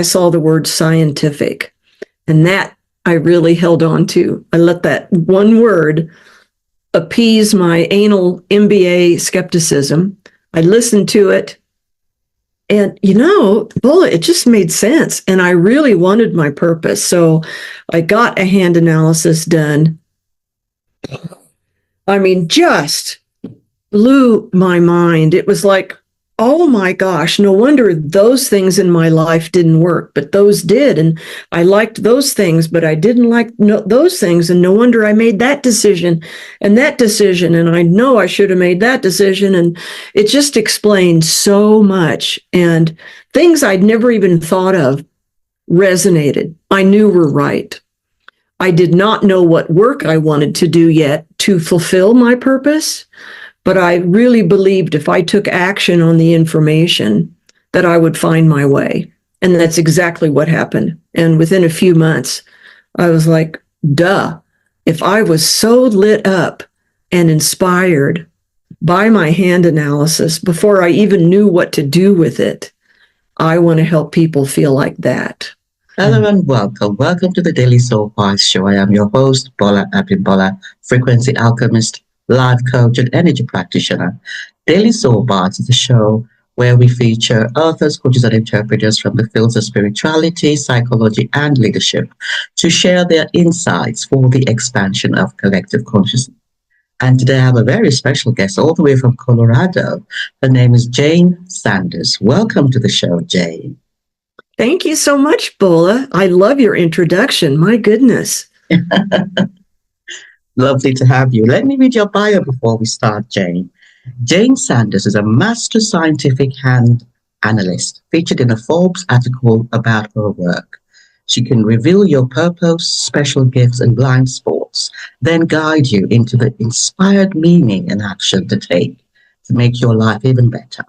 I saw the word scientific, and that I really held on to. I let that one word appease my anal MBA skepticism. I listened to it, and Bola, it just made sense. And I really wanted my purpose. So I got a hand analysis done. I mean, just blew my mind. It was like, oh my gosh, no wonder those things in my life didn't work, but those did. And I liked those things, but I didn't like those things. And no wonder I made that decision and that decision. And I know I should have made that decision. And it just explained so much. And things I'd never even thought of resonated. I knew were right. I did not know what work I wanted to do yet to fulfill my purpose. But I really believed if I took action on the information that I would find my way. And that's exactly what happened. And within a few months, I was like, duh, if I was so lit up and inspired by my hand analysis before I even knew what to do with it, I want to help people feel like that. Hello and welcome. Welcome to the Daily Soul Bytes Show. I am your host, Bolaabimbola, frequency alchemist, life coach, and energy practitioner. Daily Soul Bytes is a show where we feature authors, coaches, and interpreters from the fields of spirituality, psychology, and leadership to share their insights for the expansion of collective consciousness. And today I have a very special guest all the way from Colorado. Her name is Jayne Sanders. Welcome to the show, Jayne. Thank you so much, Bola. I love your introduction. My goodness. Lovely to have you. Let me read your bio before we start, Jayne. Jayne Sanders is a Master Scientific Hand Analyst, featured in a Forbes article about her work. She can reveal your purpose, special gifts, and blind spots, then guide you into the inspired meaning and action to take to make your life even better.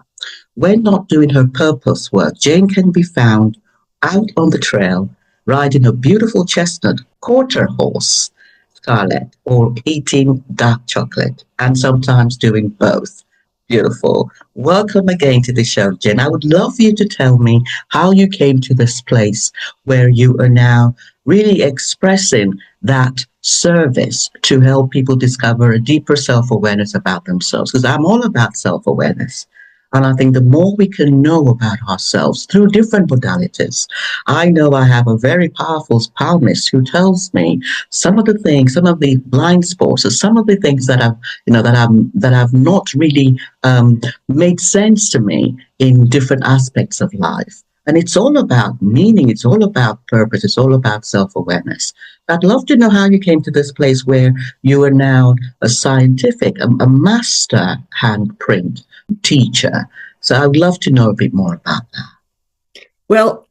When not doing her purpose work, Jayne can be found out on the trail, riding a beautiful chestnut quarter horse, Scarlett, or eating dark chocolate, and sometimes doing both. Beautiful. Welcome again to the show, Jayne. I would love for you to tell me how you came to this place where you are now really expressing that service to help people discover a deeper self-awareness about themselves, because I'm all about self-awareness. And I think the more we can know about ourselves through different modalities, I know I have a very powerful palmist who tells me some of the things, some of the blind spots, or some of the things that have not really made sense to me in different aspects of life. And it's all about meaning. It's all about purpose. It's all about self-awareness. I'd love to know how you came to this place where you are now a scientific, a master handprint teacher. So I would love to know a bit more about that. Well,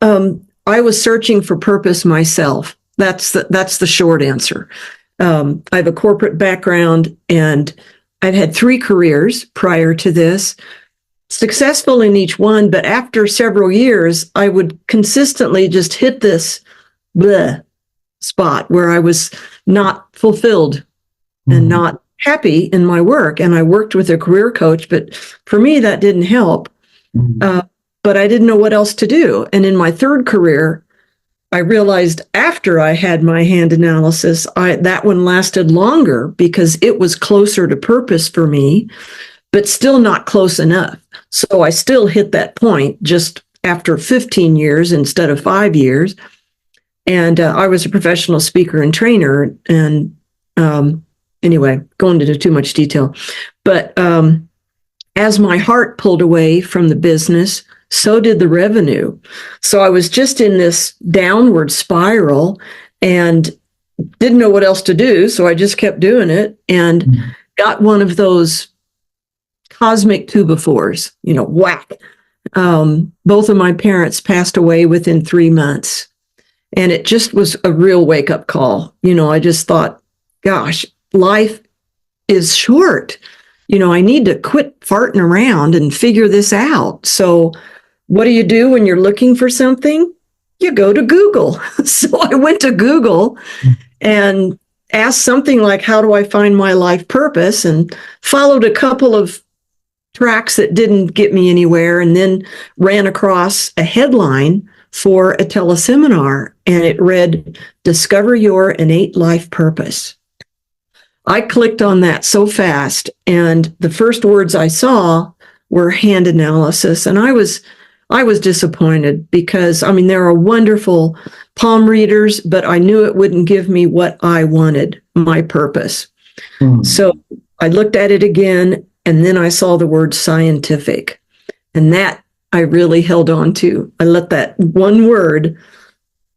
I was searching for purpose myself. That's the short answer. I have a corporate background, and I've had 3 careers prior to this. Successful in each one, but after several years, I would consistently just hit this bleh spot where I was not fulfilled and not happy in my work. And I worked with a career coach, but for me, that didn't help. But I didn't know what else to do. And in my 3rd career, I realized after I had my hand analysis, that one lasted longer because it was closer to purpose for me, but still not close enough. So I still hit that point just after 15 years instead of 5 years. And I was a professional speaker and trainer. And anyway, going into too much detail. But as my heart pulled away from the business, so did the revenue. So I was just in this downward spiral and didn't know what else to do. So I just kept doing it and got one of those cosmic two-by-fours, whack. Both of my parents passed away within 3 months. And it just was a real wake-up call. I just thought, gosh, life is short. I need to quit farting around and figure this out. So what do you do when you're looking for something? You go to Google. So I went to Google and asked something like, how do I find my life purpose? And followed a couple of tracks that didn't get me anywhere, and then ran across a headline for a teleseminar, and it read, Discover Your Innate Life Purpose. I clicked on that so fast, and the first words I saw were hand analysis, and I was disappointed because, I mean, there are wonderful palm readers, but I knew it wouldn't give me what I wanted, my purpose. So I looked at it again, and then I saw the word scientific, and that I really held on to. I let that one word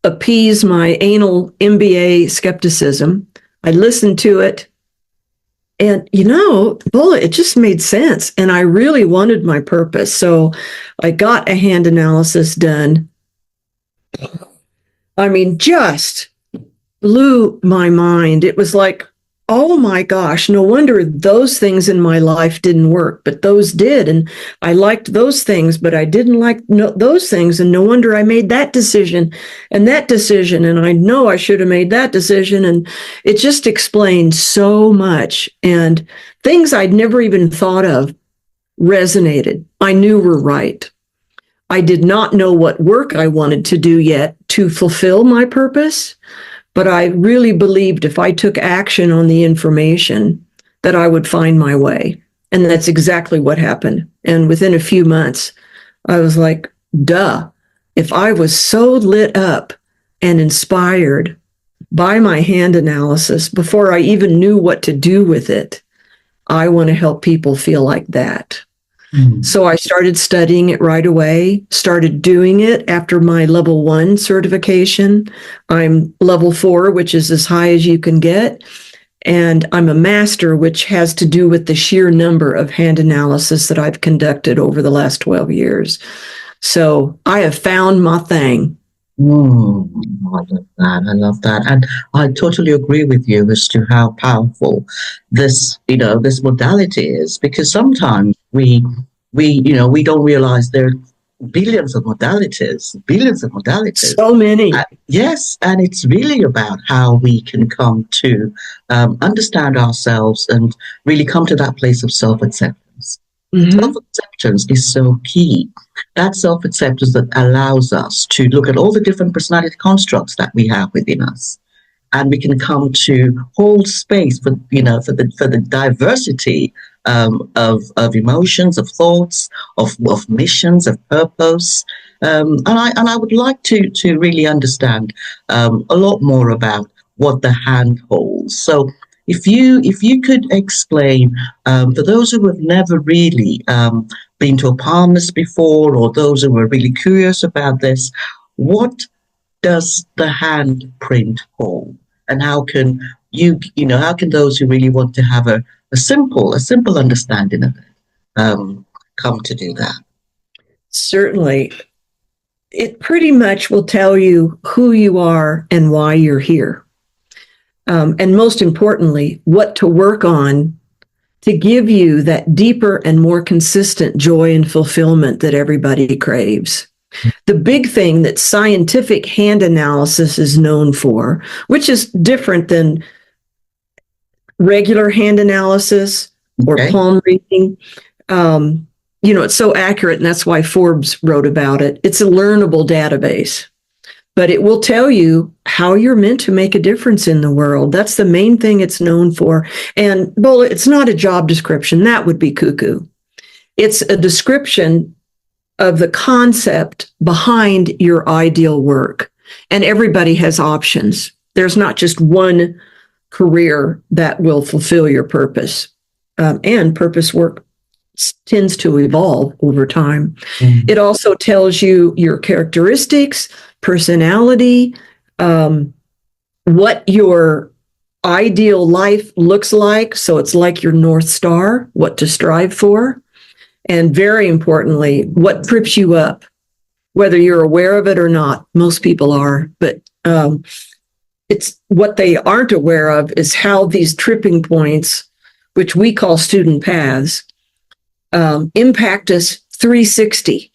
appease my anal MBA skepticism. I listened to it, and Bola, it just made sense. And I really wanted my purpose. So I got a hand analysis done. I mean, just blew my mind. It was like, oh my gosh, no wonder those things in my life didn't work, but those did. And I liked those things, but I didn't like those things. And no wonder I made that decision. And I know I should have made that decision. And it just explained so much. And things I'd never even thought of resonated. I knew were right. I did not know what work I wanted to do yet to fulfill my purpose. But I really believed if I took action on the information that I would find my way. And that's exactly what happened. And within a few months, I was like, duh, if I was so lit up and inspired by my hand analysis before I even knew what to do with it, I want to help people feel like that. So I started studying it right away, started doing it after my level 1 certification. I'm level 4, which is as high as you can get. And I'm a master, which has to do with the sheer number of hand analysis that I've conducted over the last 12 years. So I have found my thing. I love that. I love that. And I totally agree with you as to how powerful this modality is, because sometimes we don't realize there are billions of modalities. So many. Yes. And it's really about how we can come to understand ourselves and really come to that place of self-acceptance. Self-acceptance is so key. That self-acceptance that allows us to look at all the different personality constructs that we have within us, and we can come to hold space for the diversity of emotions, of thoughts, of missions, of purpose. And I would like to really understand a lot more about what the hand holds. So if you could explain for those who have never really been to a palmist before, or those who are really curious about this, what does the hand print hold, and how can those who really want to have a simple understanding of it come to do that? Certainly. It pretty much will tell you who you are and why you're here. And most importantly, what to work on to give you that deeper and more consistent joy and fulfillment that everybody craves. The big thing that scientific hand analysis is known for, which is different than regular hand analysis or palm reading, it's so accurate, and that's why Forbes wrote about it. It's a learnable database. But it will tell you how you're meant to make a difference in the world. That's the main thing it's known for. And Bola, it's not a job description. That would be cuckoo. It's a description of the concept behind your ideal work. And everybody has options. There's not just one career that will fulfill your purpose. And purpose work tends to evolve over time. It also tells you your characteristics, personality, what your ideal life looks like. So it's like your North Star, what to strive for. And very importantly, what trips you up, whether you're aware of it or not. Most people are, but it's what they aren't aware of is how these tripping points, which we call student paths, impact us 360.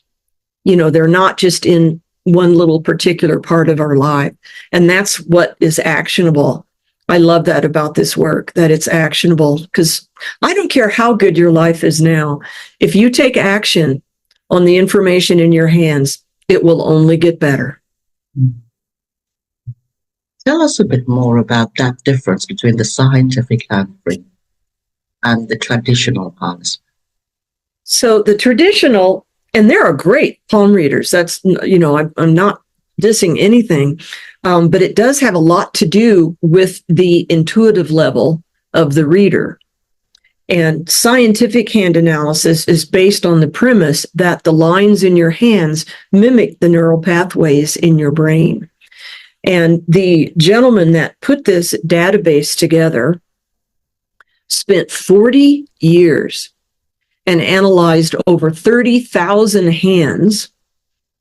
They're not just in one little particular part of our life. And that's what is actionable. I love that about this work, that it's actionable, because I don't care how good your life is now. If you take action on the information in your hands, it will only get better. Tell us a bit more about that difference between the scientific hand free and the traditional palms. So the traditional, and there are great palm readers. That's, I'm not dissing anything, but it does have a lot to do with the intuitive level of the reader. And scientific hand analysis is based on the premise that the lines in your hands mimic the neural pathways in your brain. And the gentleman that put this database together spent 40 years and analyzed over 30,000 hands.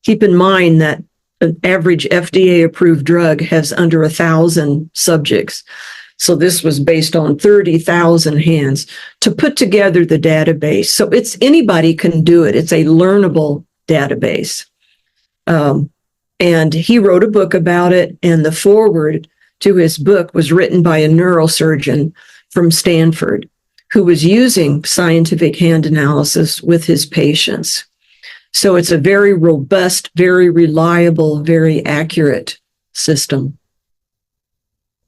Keep in mind that an average FDA-approved drug has under 1,000 subjects. So this was based on 30,000 hands to put together the database. So anybody can do it. It's a learnable database. And he wrote a book about it, and the foreword to his book was written by a neurosurgeon from Stanford who was using scientific hand analysis with his patients. So it's a very robust, very reliable, very accurate system.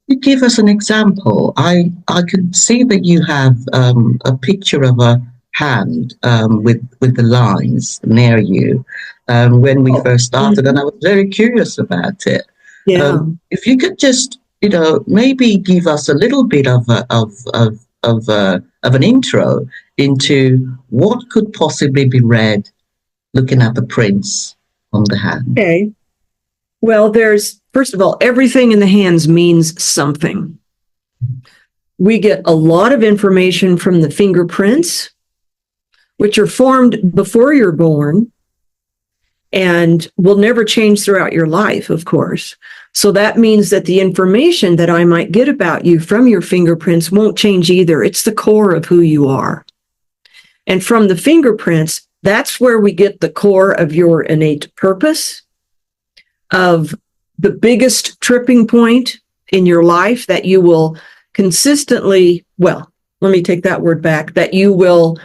You give us an example. I could see that you have a picture of a hand with the lines near you when we first started, and I was very curious about it. Yeah. If you could just, maybe give us a little bit of an intro into what could possibly be read looking at the prints on the hand. Okay. Well, first of all, everything in the hands means something. We get a lot of information from the fingerprints, which are formed before you're born and will never change throughout your life, of course. So that means that the information that I might get about you from your fingerprints won't change either. It's the core of who you are. And from the fingerprints, that's where we get the core of your innate purpose, of the biggest tripping point in your life that you will consistently, well, let me take that word back, that you will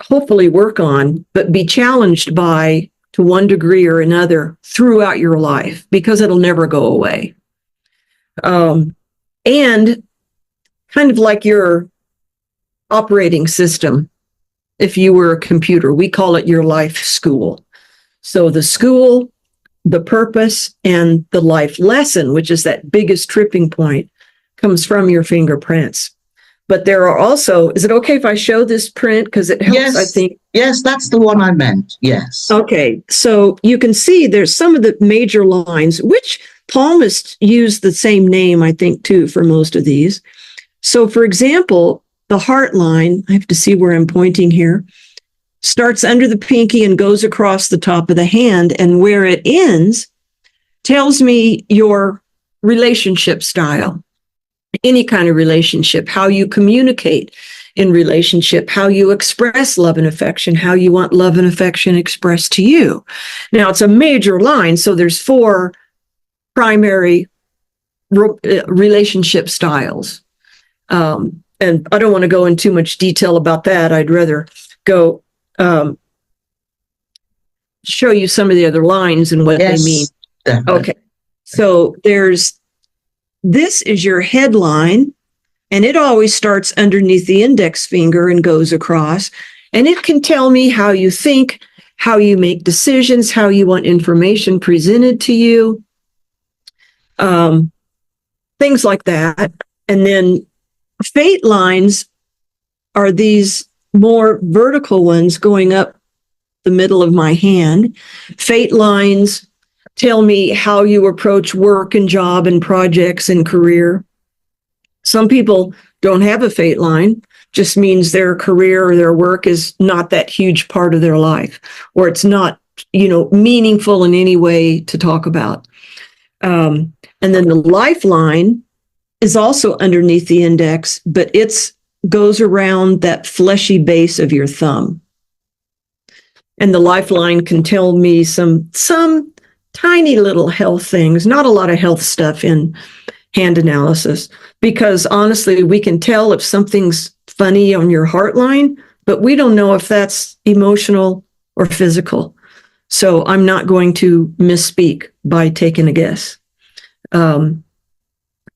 hopefully work on, but be challenged by to one degree or another throughout your life, because it'll never go away. And kind of like your operating system, if you were a computer, we call it your life school. So the school, the purpose, and the life lesson, which is that biggest tripping point, comes from your fingerprints. But there are also, is it okay if I show this print? Because it helps, Yes, I think. Yes, that's the one I meant. Yes. Okay, so you can see there's some of the major lines, which palmists use the same name, I think, too, for most of these. So, for example, the heart line, I have to see where I'm pointing here, starts under the pinky and goes across the top of the hand, and where it ends tells me your relationship style, any kind of relationship, how you communicate in relationship, how you express love and affection, how you want love and affection expressed to you. Now, it's a major line, so there's 4 primary relationship styles. And I don't want to go in too much detail about that. I'd rather go show you some of the other lines and what they mean. Definitely. Okay, so this is your headline, and it always starts underneath the index finger and goes across, and it can tell me how you think, how you make decisions, how you want information presented to you, things like that. And then fate lines are these more vertical ones going up the middle of my hand. Fate lines tell me how you approach work and job and projects and career. Some people don't have a fate line, just means their career or their work is not that huge part of their life, or it's not, meaningful in any way to talk about. And then the lifeline is also underneath the index, but it goes around that fleshy base of your thumb. And the lifeline can tell me some tiny little health things, not a lot of health stuff in hand analysis, because honestly, we can tell if something's funny on your heart line, but we don't know if that's emotional or physical. So I'm not going to misspeak by taking a guess. And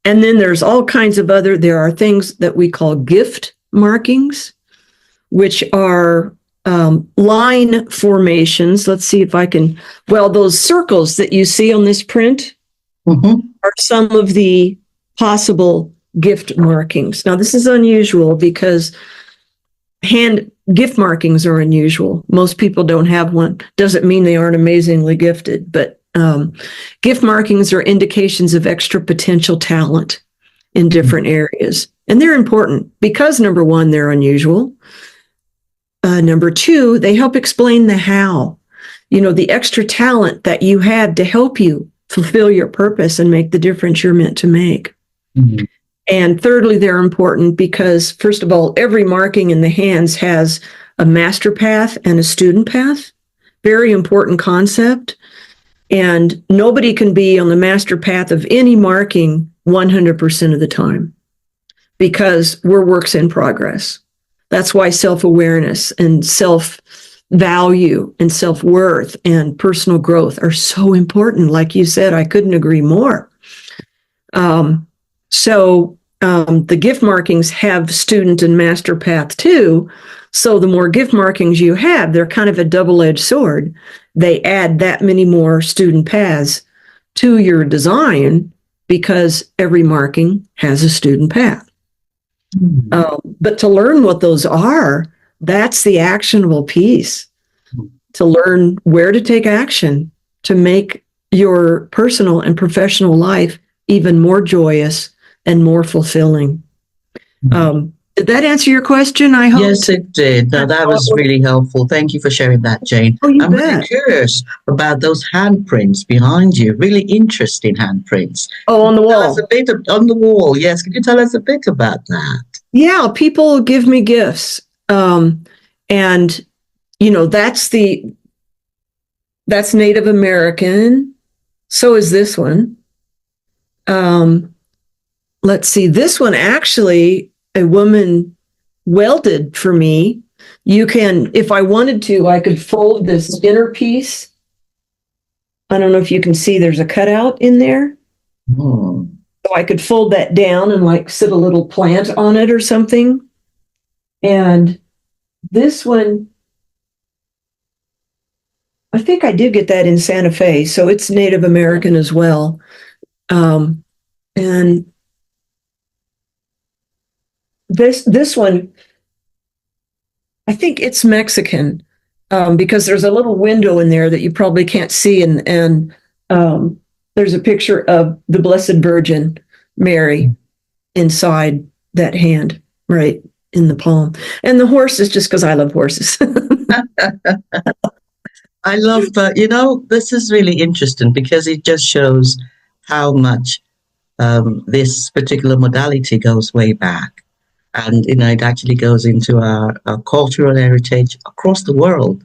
then there's all kinds of there are things that we call gift markings, which are line formations. Let's see if I can, those circles that you see on this print are some of the possible gift markings. Now, this is unusual because gift markings are unusual. Most people don't have one. Doesn't mean they aren't amazingly gifted, but gift markings are indications of extra potential talent in different areas. And they're important because, number one, they're unusual. Number two, they help explain the how. The extra talent that you had to help you fulfill your purpose and make the difference you're meant to make. Mm-hmm. And thirdly, they're important because, first of all, every marking in the hands has a master path and a student path. Very important concept. And nobody can be on the master path of any marking 100% of the time because we're works in progress. That's why self-awareness and self-value and self-worth and personal growth are so important. Like you said, I couldn't agree more. The gift markings have student and master path too. So the more gift markings you have, they're kind of a double-edged sword. They add that many more student paths to your design because every marking has a student path. Mm-hmm. But to learn what those are, that's the actionable piece. To learn where to take action to make your personal and professional life even more joyous and more fulfilling. Did that answer your question? I hope. Yes, it did. No, that was really helpful. Thank you for sharing that, Jayne. Oh, I'm really curious about those handprints behind you. Really interesting handprints. Oh, on the wall. Tell us a bit on the wall. Yes, can you tell us a bit about that? Yeah, people give me gifts, and that's Native American. So is this one. Let's see, this one actually, a woman welded for me. You can, if I wanted to, I could fold this inner piece. I don't know if you can see there's a cutout in there. So I could fold that down and sit a little plant on it or something. And this one, I think I did get that in Santa Fe, so it's Native American as well. And this one, I think it's Mexican, because there's a little window in there that you probably can't see, and there's a picture of the Blessed Virgin Mary inside that hand, right in the palm. And the horse is just because I love horses. I love, this is really interesting because it just shows how much this particular modality goes way back. And, it actually goes into our cultural heritage across the world,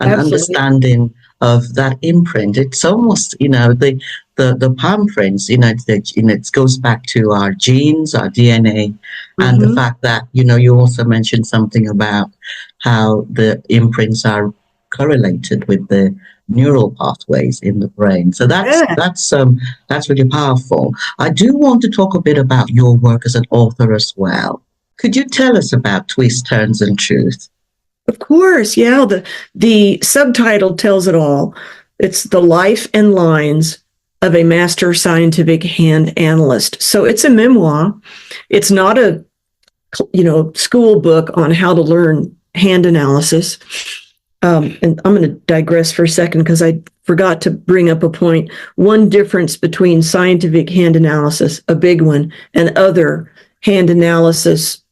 and understanding of that imprint. It's almost, the palm prints, it goes back to our genes, our DNA, and the fact that, you also mentioned something about how the imprints are correlated with the neural pathways in the brain. So that's really powerful. I do want to talk a bit about your work as an author as well. Could you tell us about Twists, Turns, and Truth? Of course, yeah. The subtitle tells it all. It's The Life and Lines of a Master Scientific Hand Analyst. So it's a memoir. It's not a school book on how to learn hand analysis. And I'm going to digress for a second because I forgot to bring up a point. One difference between scientific hand analysis, a big one, and other hand analysis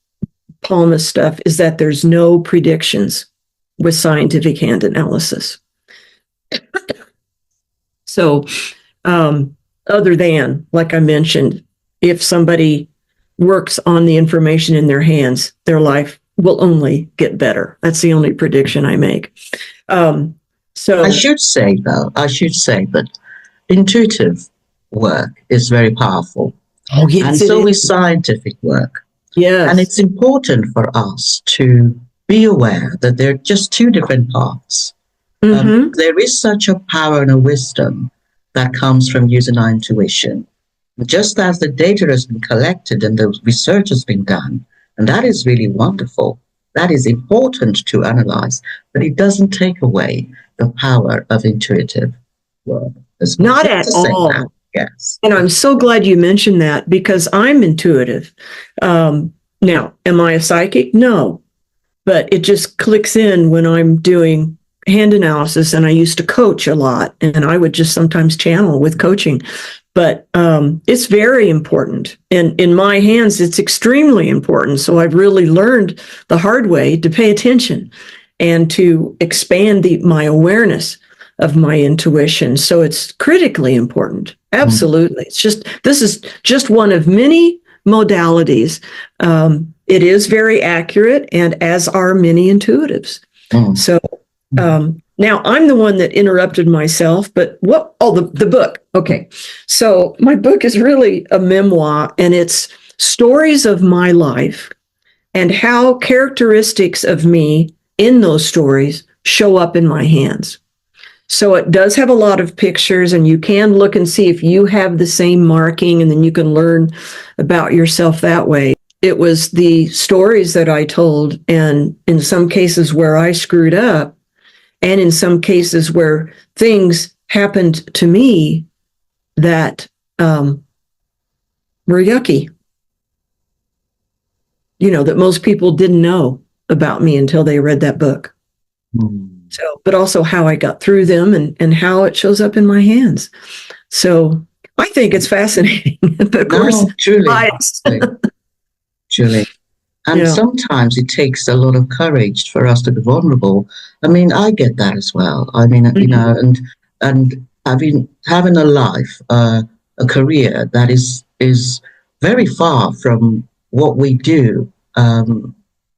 palmist stuff is that there's no predictions with scientific hand analysis. So, other than, like I mentioned, if somebody works on the information in their hands, their life will only get better. That's the only prediction I make. So I should say that intuitive work is very powerful. Oh, yes, and so is scientific work. Yes. And it's important for us to be aware that there are just two different paths. There is such a power and a wisdom that comes from using our intuition. Just as the data has been collected and the research has been done, and that is really wonderful. That is important to analyze, but it doesn't take away the power of intuitive work. Not at all. Yes. And I'm so glad you mentioned that, because I'm intuitive. Now, am I a psychic? No, but it just clicks in when I'm doing hand analysis, and I used to coach a lot, and I would just sometimes channel with coaching. But it's very important. And in my hands, it's extremely important. So I've really learned the hard way to pay attention and to expand my awareness of my intuition. So it's critically important. Absolutely. This is just one of many modalities. It is very accurate, and as are many intuitives. So now I'm the one that interrupted myself, but the book. Okay. So my book is really a memoir, and it's stories of my life and how characteristics of me in those stories show up in my hands. So it does have a lot of pictures, and you can look and see if you have the same marking, and then you can learn about yourself that way. It was the stories that I told, and in some cases where I screwed up, and in some cases where things happened to me that were yucky, that most people didn't know about me until they read that book. So, but also how I got through them, and how it shows up in my hands. So I think it's fascinating. Of course, truly, bias. truly. And sometimes it takes a lot of courage for us to be vulnerable. I mean, I get that as well. I mean, and having a life, a career that is very far from what we do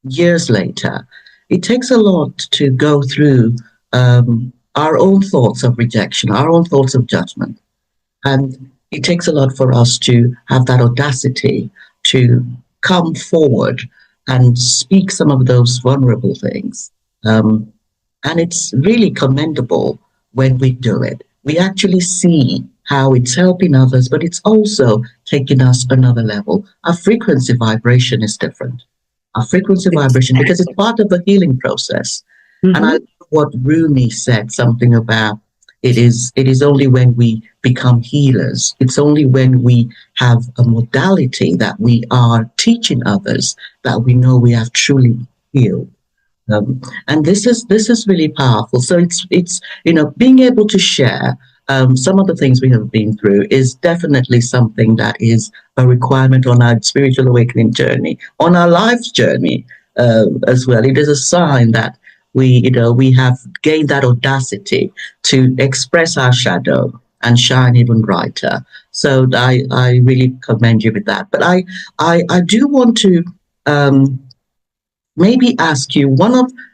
years later. It takes a lot to go through our own thoughts of rejection, our own thoughts of judgment. And it takes a lot for us to have that audacity to come forward and speak some of those vulnerable things. And it's really commendable when we do it. We actually see how it's helping others, but it's also taking us another level. Our frequency vibration is different. Our frequency vibration, because it's part of the healing process. And I love what Rumi said, something about it is only when we become healers. It's only when we have a modality that we are teaching others that we know we have truly healed. And this is really powerful. So it's being able to share some of the things we have been through is definitely something that is a requirement on our spiritual awakening journey, on our life's journey as well. It is a sign that we have gained that audacity to express our shadow and shine even brighter. So I really commend you with that. But I do want to maybe ask you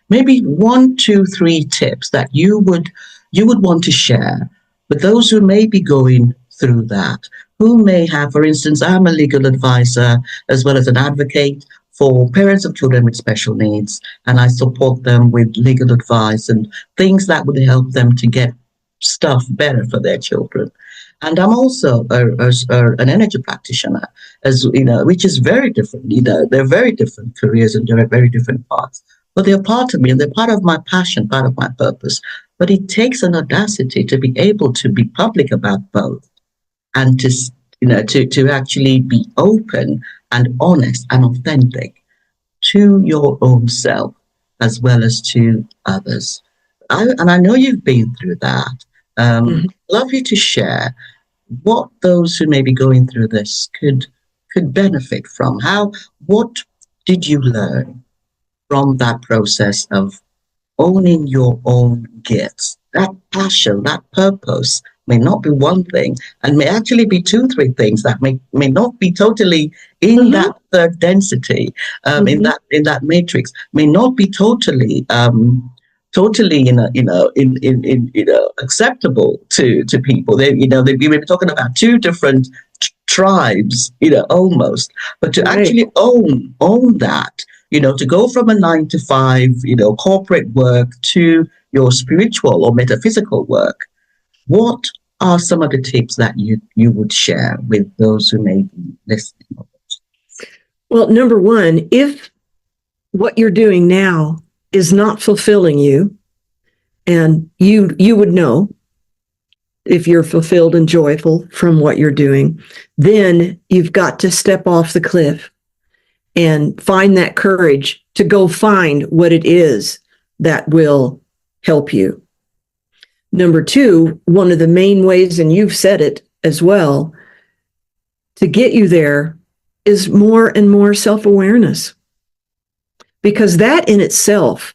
maybe 1, 2, 3 tips that you would want to share with those who may be going through that, who may have, for instance, I'm a legal advisor as well as an advocate for parents of children with special needs, and I support them with legal advice and things that would help them to get stuff better for their children. And I'm also an energy practitioner, which is very different. They're very different careers and they're at very different paths. But they're part of me, and they're part of my passion, part of my purpose. But it takes an audacity to be able to be public about both, and to actually be open and honest and authentic to your own self as well as to others. I know you've been through that. Love you to share what those who may be going through this could benefit from. What did you learn from that process of owning your own gifts? That passion, that purpose may not be one thing, and may actually be 2, 3 things that may not be totally in that third density, in that matrix, may not be totally acceptable to people. They may be talking about 2 different tribes, almost, but to actually own that, to go from a 9 to 5, corporate work to your spiritual or metaphysical work. What are some of the tips that you would share with those who may be listening? Well, number one, if what you're doing now is not fulfilling you, and you would know if you're fulfilled and joyful from what you're doing, then you've got to step off the cliff and find that courage to go find what it is that will help you. Number two, one of the main ways, and you've said it as well, to get you there is more and more self-awareness, because that in itself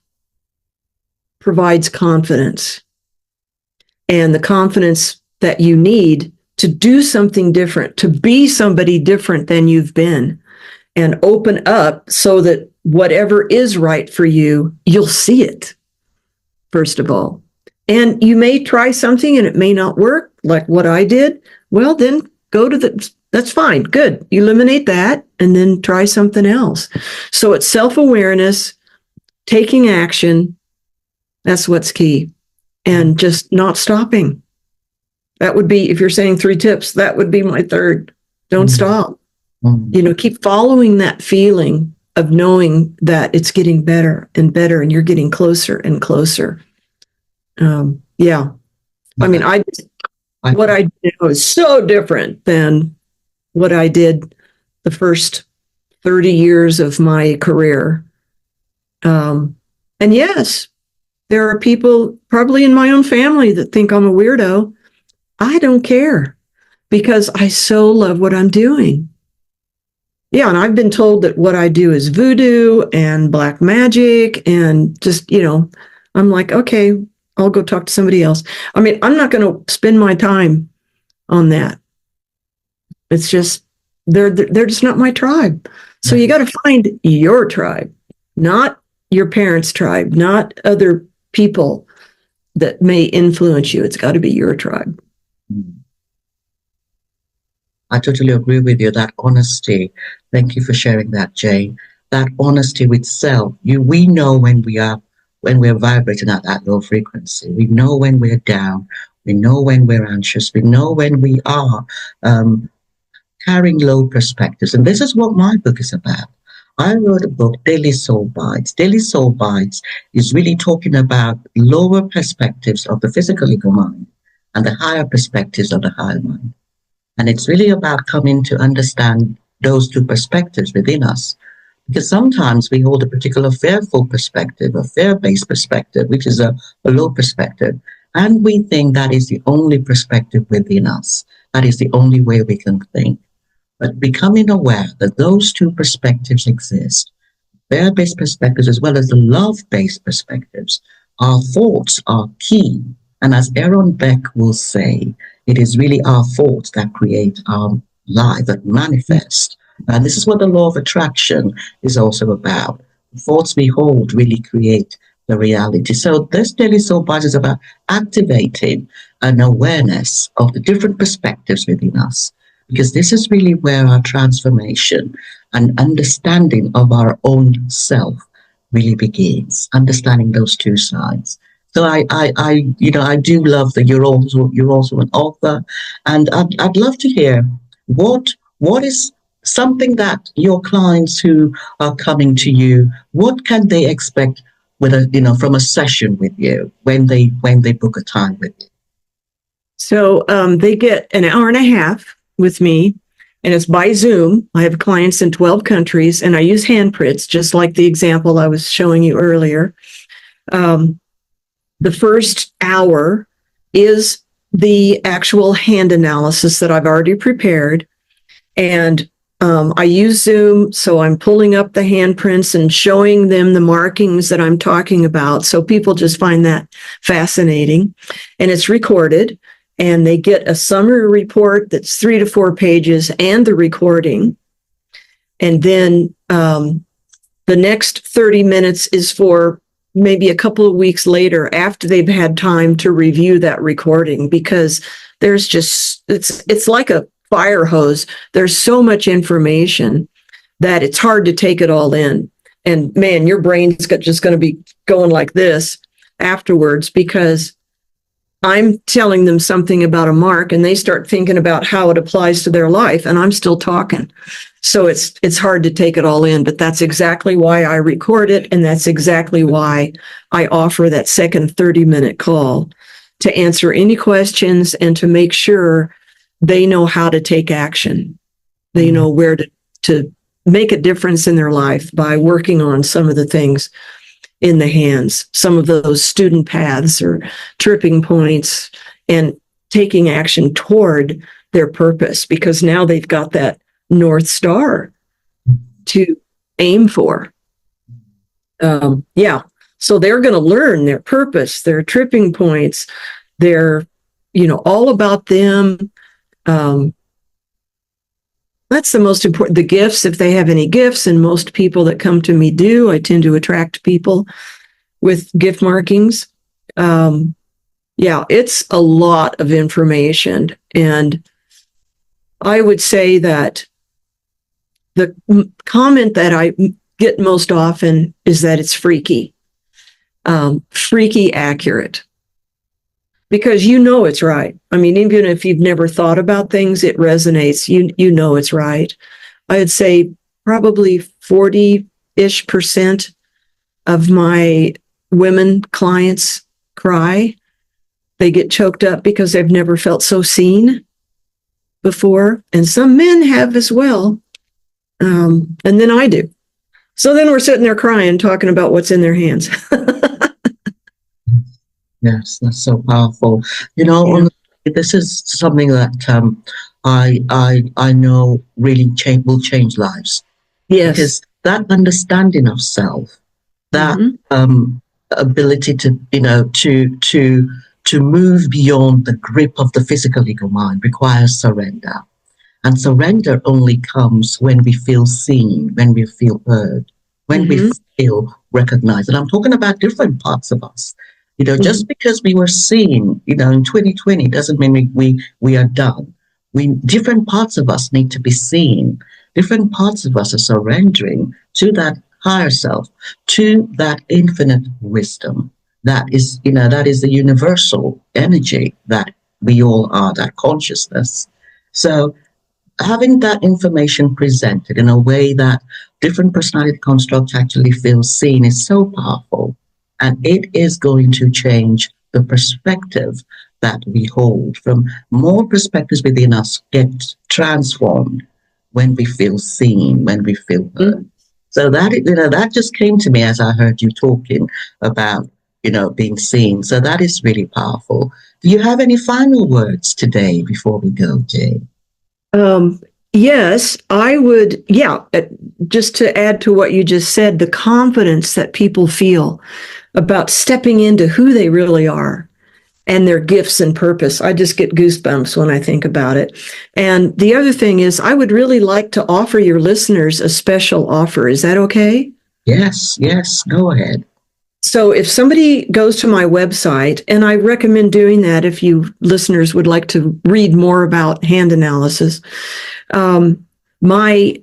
provides confidence, and the confidence that you need to do something different, to be somebody different than you've been, and open up so that whatever is right for you, you'll see it, first of all. And you may try something and it may not work, like what I did. Well, then go to that's fine, good. Eliminate that and then try something else. So it's self-awareness, taking action. That's what's key. And just not stopping. That would be, if you're saying 3 tips, that would be my third. Don't stop. Keep following that feeling of knowing that it's getting better and better and you're getting closer and closer. Yeah. I mean, what I did was so different than what I did the first 30 years of my career. And yes, there are people probably in my own family that think I'm a weirdo. I don't care, because I so love what I'm doing. Yeah, and I've been told that what I do is voodoo and black magic, and just, I'm like, okay, I'll go talk to somebody else. I mean, I'm not going to spend my time on that. It's just, they're just not my tribe. So you got to find your tribe, not your parents' tribe, not other people that may influence you. It's got to be your tribe. I totally agree with you. That honesty. Thank you for sharing that, Jayne. That honesty with self. We know when we're vibrating at that low frequency. We know when we're down. We know when we're anxious. We know when we are carrying low perspectives. And this is what my book is about. I wrote a book, Daily Soul Bytes. Daily Soul Bytes is really talking about lower perspectives of the physical ego mind and the higher perspectives of the higher mind. And it's really about coming to understand those two perspectives within us. Because sometimes we hold a particular fearful perspective, a fear-based perspective, which is a low perspective. And we think that is the only perspective within us. That is the only way we can think. But becoming aware that those two perspectives exist, fear-based perspectives as well as the love-based perspectives, our thoughts are key. And as Aaron Beck will say, it is really our thoughts that create our life, that manifest. And this is what the law of attraction is also about. The thoughts we hold really create the reality. So this Daily Soul Bytes is about activating an awareness of the different perspectives within us, because this is really where our transformation and understanding of our own self really begins, understanding those two sides. So I do love that you're also an author, and I'd love to hear what is something that your clients who are coming to you, what can they expect from a session with you when they book a time with you? So they get an hour and a half with me, and it's by Zoom. I have clients in 12 countries, and I use handprints, just like the example I was showing you earlier. The first hour is the actual hand analysis that I've already prepared. And I use Zoom, so I'm pulling up the handprints and showing them the markings that I'm talking about. So people just find that fascinating. And it's recorded, and they get a summary report that's 3 to 4 pages and the recording. And then the next 30 minutes is for maybe a couple of weeks later, after they've had time to review that recording, because there's just, it's like a fire hose. There's so much information that it's hard to take it all in. And man, your brain's just going to be going like this afterwards, because I'm telling them something about a mark and they start thinking about how it applies to their life, and I'm still talking. So it's hard to take it all in, but that's exactly why I record it. And that's exactly why I offer that second 30-minute call to answer any questions and to make sure they know how to take action. They know where to make a difference in their life by working on some of the things in the hands, some of those student paths or tripping points, and taking action toward their purpose, because now they've got that North Star to aim for. Yeah. So they're going to learn their purpose, their tripping points, their, all about them. That's the most important. The gifts, if they have any gifts, and most people that come to me do, I tend to attract people with gift markings. Yeah, it's a lot of information. And I would say that the comment that I get most often is that it's freaky, freaky accurate. Because it's right. I mean, even if you've never thought about things, it resonates. You know it's right. I would say probably 40-ish% of my women clients cry. They get choked up because they've never felt so seen before. And some men have as well. And then I do. So then we're sitting there crying, talking about what's in their hands. Yes, that's so powerful. This is something that I know really will change lives. Yes. Because that understanding of self, that ability to move beyond the grip of the physical ego mind requires surrender. And surrender only comes when we feel seen, when we feel heard, when we feel recognized. And I'm talking about different parts of us. Just because we were seen, in 2020 doesn't mean we are done. Different parts of us need to be seen. Different parts of us are surrendering to that higher self, to that infinite wisdom. That is the universal energy that we all are, that consciousness. So having that information presented in a way that different personality constructs actually feel seen is so powerful. And it is going to change the perspective that we hold. From more perspectives within us get transformed when we feel seen, when we feel heard. So that just came to me as I heard you talking about, being seen. So that is really powerful. Do you have any final words today before we go, Jay? Yes, I would. Yeah, just to add to what you just said, the confidence that people feel about stepping into who they really are and their gifts and purpose. I just get goosebumps when I think about it. And the other thing is, I would really like to offer your listeners a special offer. Is that okay? Yes, go ahead. So if somebody goes to my website, and I recommend doing that if you listeners would like to read more about hand analysis, my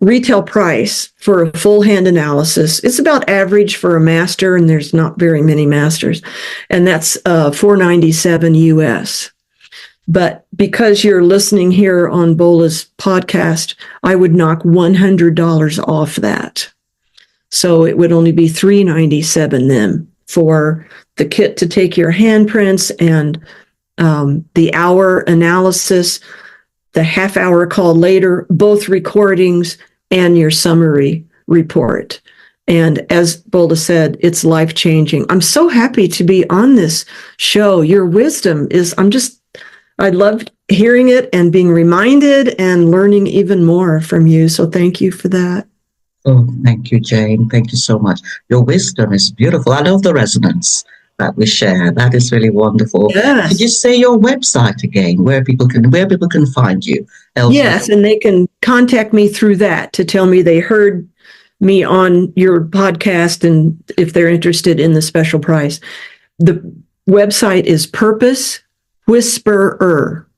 retail price for a full hand analysis, it's about average for a master, and there's not very many masters, and that's $497 US. But because you're listening here on Bola's podcast, I would knock $100 off that. So it would only be $397 then for the kit to take your handprints and the hour analysis, the half-hour call later, both recordings, and your summary report. And as Bola said, it's life-changing. I'm so happy to be on this show. Your wisdom is, I love hearing it and being reminded and learning even more from you. So thank you for that. Oh, thank you, Jayne. Thank you so much. Your wisdom is beautiful. I love the resonance that we share. That is really wonderful. Yes. Could you say your website again, where people can find you? Yes, and they can contact me through that to tell me they heard me on your podcast and if they're interested in the special price. The website is Purpose Whisperer,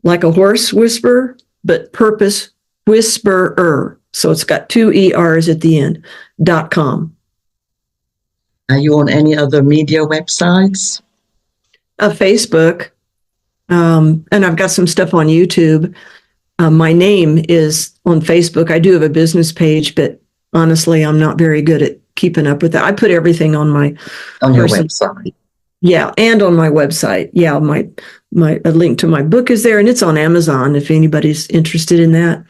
like a horse whisper, but Purpose Whisperer. So it's got 2 ERs at the end, .com. Are you on any other media websites? Facebook, and I've got some stuff on YouTube. My name is on Facebook. I do have a business page, but honestly, I'm not very good at keeping up with that. I put everything on my your personal website. Yeah, and on my website. Yeah, my a link to my book is there, and it's on Amazon if anybody's interested in that.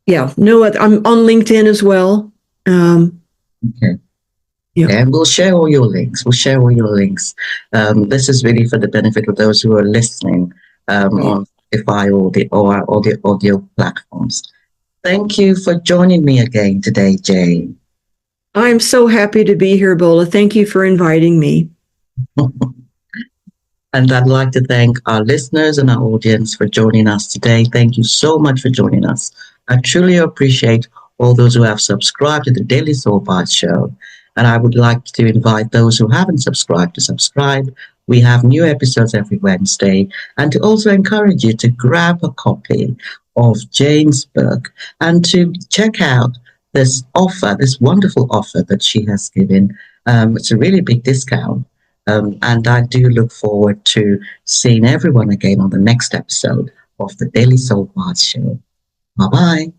Yeah, no, I'm on LinkedIn as well. Okay. Yeah. And we'll share all your links. We'll share all your links. This is really for the benefit of those who are listening on Spotify or the audio platforms. Thank you for joining me again today, Jayne. I'm so happy to be here, Bola. Thank you for inviting me. And I'd like to thank our listeners and our audience for joining us today. Thank you so much for joining us. I truly appreciate all those who have subscribed to the Daily Soul Bytes show. And I would like to invite those who haven't subscribed to subscribe. We have new episodes every Wednesday. And to also encourage you to grab a copy of Jayne's book and to check out this offer, this wonderful offer that she has given. It's a really big discount. And I do look forward to seeing everyone again on the next episode of the Daily Soul Bytes show. Bye-bye.